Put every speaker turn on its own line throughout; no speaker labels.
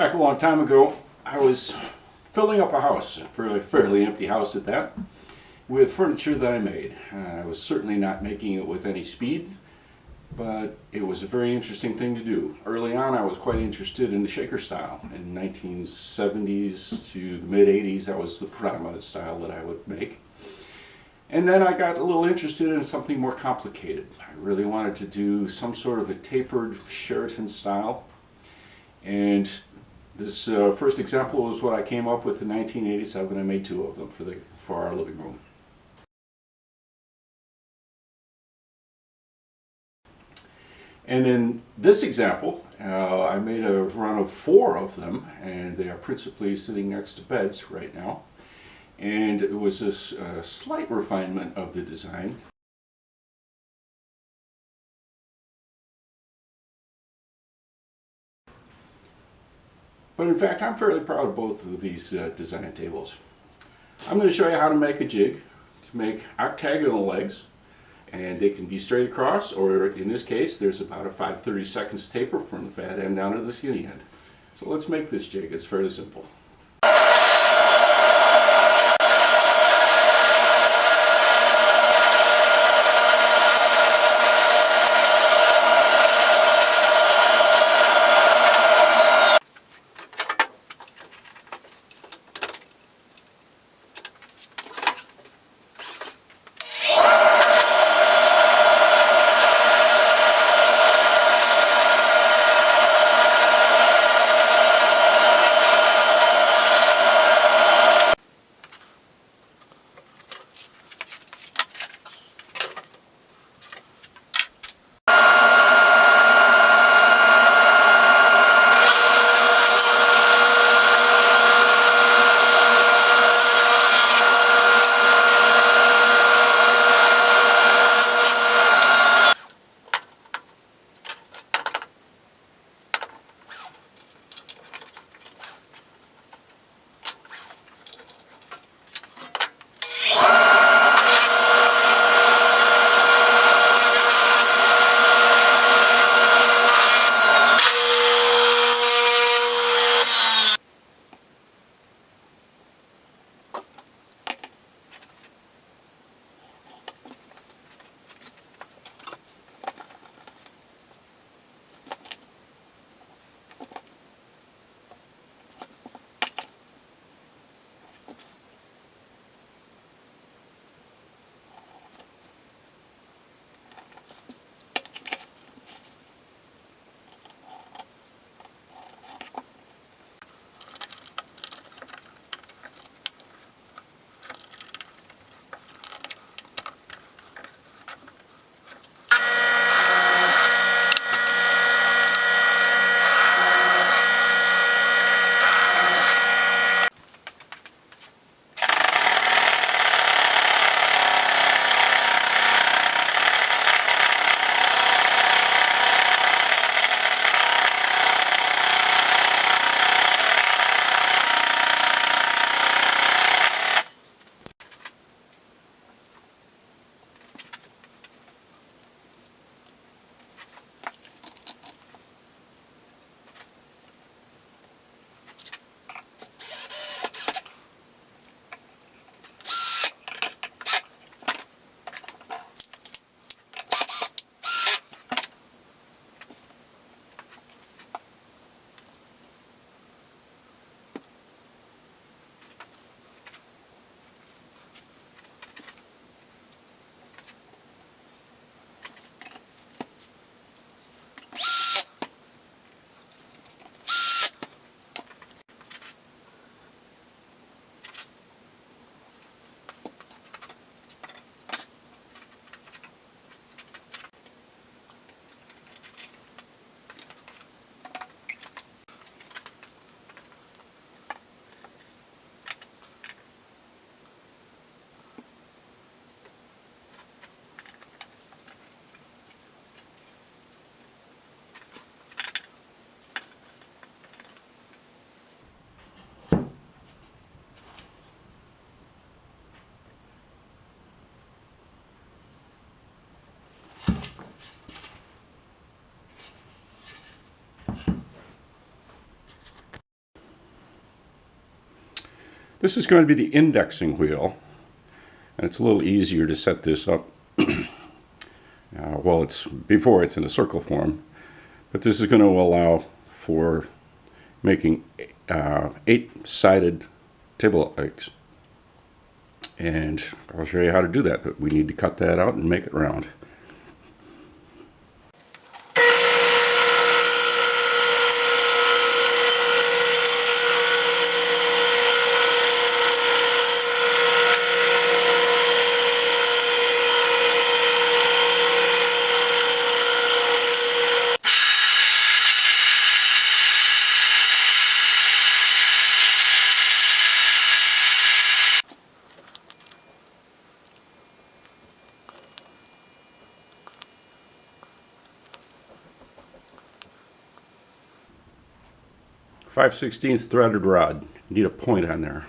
Back a long time ago, I was filling up a house, a fairly empty house at that, with furniture that I made. I was certainly not making it with any speed, but it was a very interesting thing to do. Early on, I was quite interested in the shaker style. In the 1970s to the mid-80s, that was the predominant style that I would make. And then I got a little interested in something more complicated. I really wanted to do some sort of a tapered Sheraton style. And this first example was what I came up with in 1987. I made two of them for our living room. And in this example, I made a run of 4 of them, and they are principally sitting next to beds right now. And it was a slight refinement of the design. But in fact, I'm fairly proud of both of these design tables. I'm going to show you how to make a jig to make octagonal legs. And they can be straight across, or in this case, there's about a 5/32 taper from the fat end down to the skinny end. So let's make this jig. It's fairly simple. This is going to be the indexing wheel, and it's a little easier to set this up well, before it's in a circle form, but this is going to allow for making 8-sided table legs. And I'll show you how to do that, but we need to cut that out and make it round. .5/16 threaded rod. Need a point on there.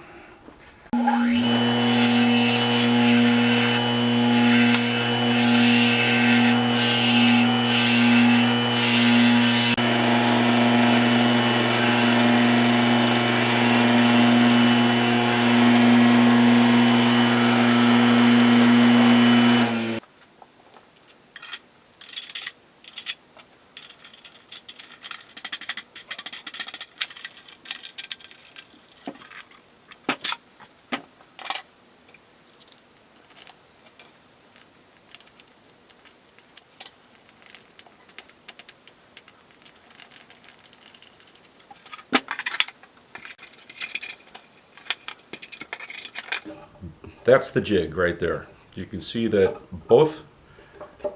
That's the jig right there. You can see that both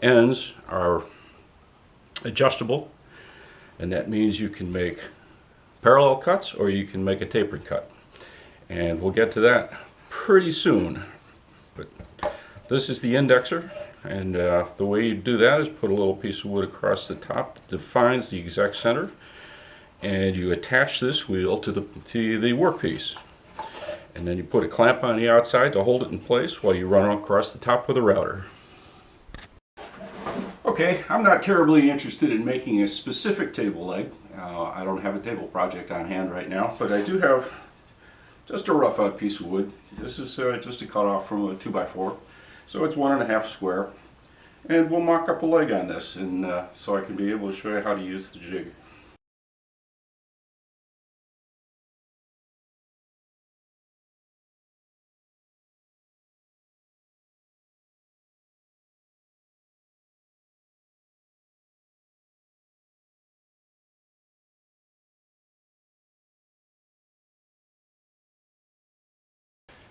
ends are adjustable, and that means you can make parallel cuts or you can make a tapered cut. And we'll get to that pretty soon. But this is the indexer, and the way you do that is put a little piece of wood across the top that defines the exact center, and you attach this wheel to the workpiece. And then you put a clamp on the outside to hold it in place while you run across the top with a router. Okay, I'm not terribly interested in making a specific table leg. I don't have a table project on hand right now, but I do have just a rough out piece of wood. This is just a cut off from a 2x4, so it's 1.5 square. And we'll mock up a leg on this, and so I can be able to show you how to use the jig.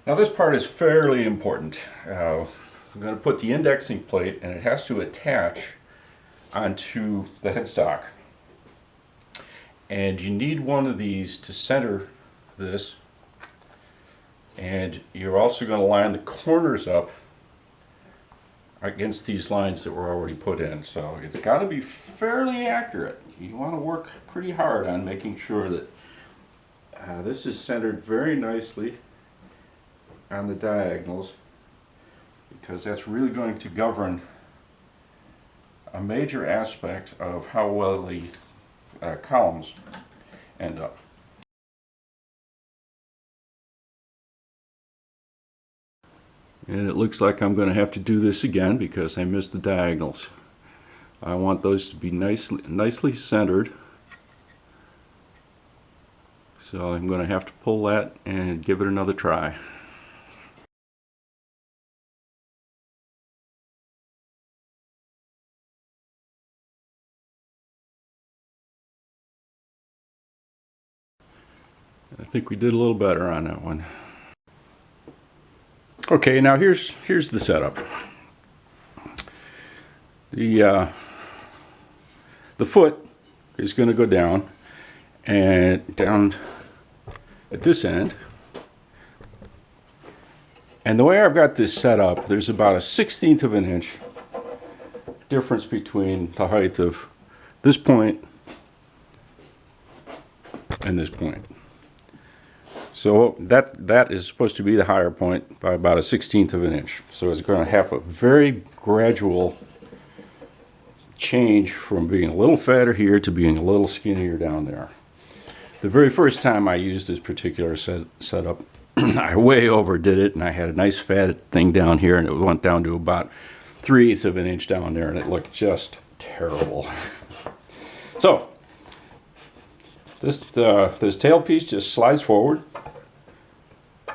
Now this part is fairly important. I'm going to put the indexing plate, and it has to attach onto the headstock. And you need one of these to center this, and you're also going to line the corners up against these lines that were already put in. So it's got to be fairly accurate. You want to work pretty hard on making sure that this is centered very nicely on the diagonals, because that's really going to govern a major aspect of how well the columns end up. And it looks like I'm going to have to do this again because I missed the diagonals. I want those to be nicely centered. So I'm going to have to pull that and give it another try. I think we did a little better on that one. Okay, now here's the setup. The foot is going to go down, and down at this end. And the way I've got this set up, there's about a 1/16 of an inch difference between the height of this point and this point. So that is supposed to be the higher point by about a 1/16 of an inch. So it's going to have a very gradual change from being a little fatter here to being a little skinnier down there. The very first time I used this particular setup, I way overdid it, and I had a nice fat thing down here, and it went down to about 3/8 of an inch down there, and it looked just terrible. So this tail piece just slides forward,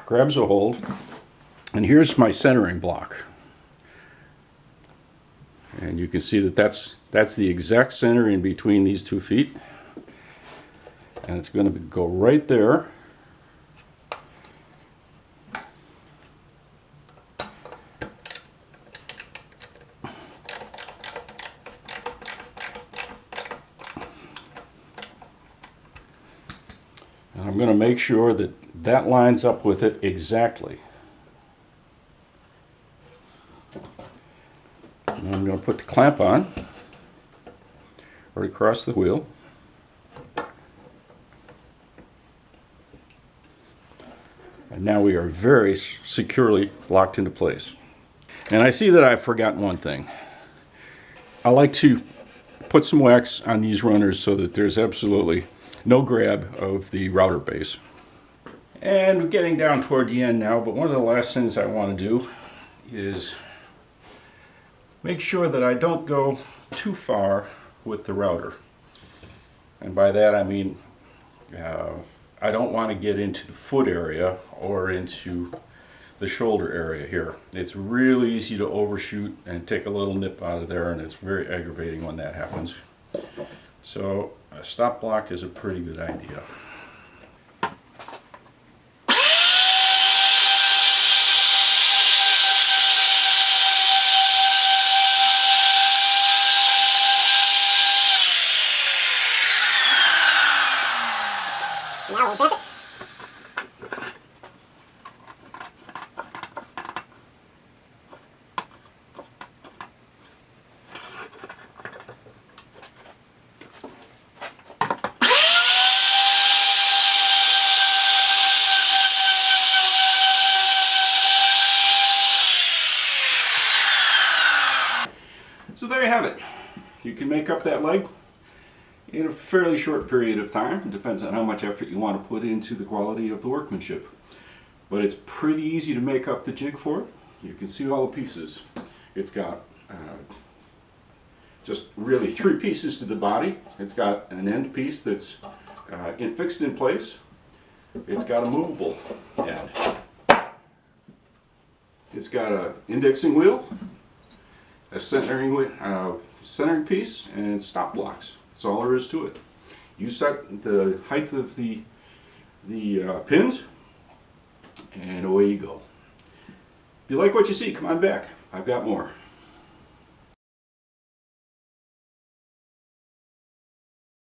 grabs a hold, and here's my centering block. And you can see that that's the exact center in between these 2 feet, and it's going to go right there. And I'm going to make sure that that lines up with it exactly. And I'm going to put the clamp on right across the wheel. And now we are very securely locked into place. And I see that I've forgotten one thing. I like to put some wax on these runners so that there's absolutely no grab of the router base. And we're getting down toward the end now, but one of the last things I want to do is make sure that I don't go too far with the router. And by that I mean I don't want to get into the foot area or into the shoulder area here. It's really easy to overshoot and take a little nip out of there, and it's very aggravating when that happens. So a stop block is a pretty good idea.
Now we'll press it.
So there you have it. You can make up that leg in a fairly short period of time. It depends on how much effort you want to put into the quality of the workmanship. But it's pretty easy to make up the jig for it. You can see all the pieces. It's got just really 3 pieces to the body. It's got an end piece that's fixed in place. It's got a movable end. It's got an indexing wheel, a centering piece, and stop blocks. That's all there is to it. You set the height of the pins, and away you go. If you like what you see, come on back. I've got more.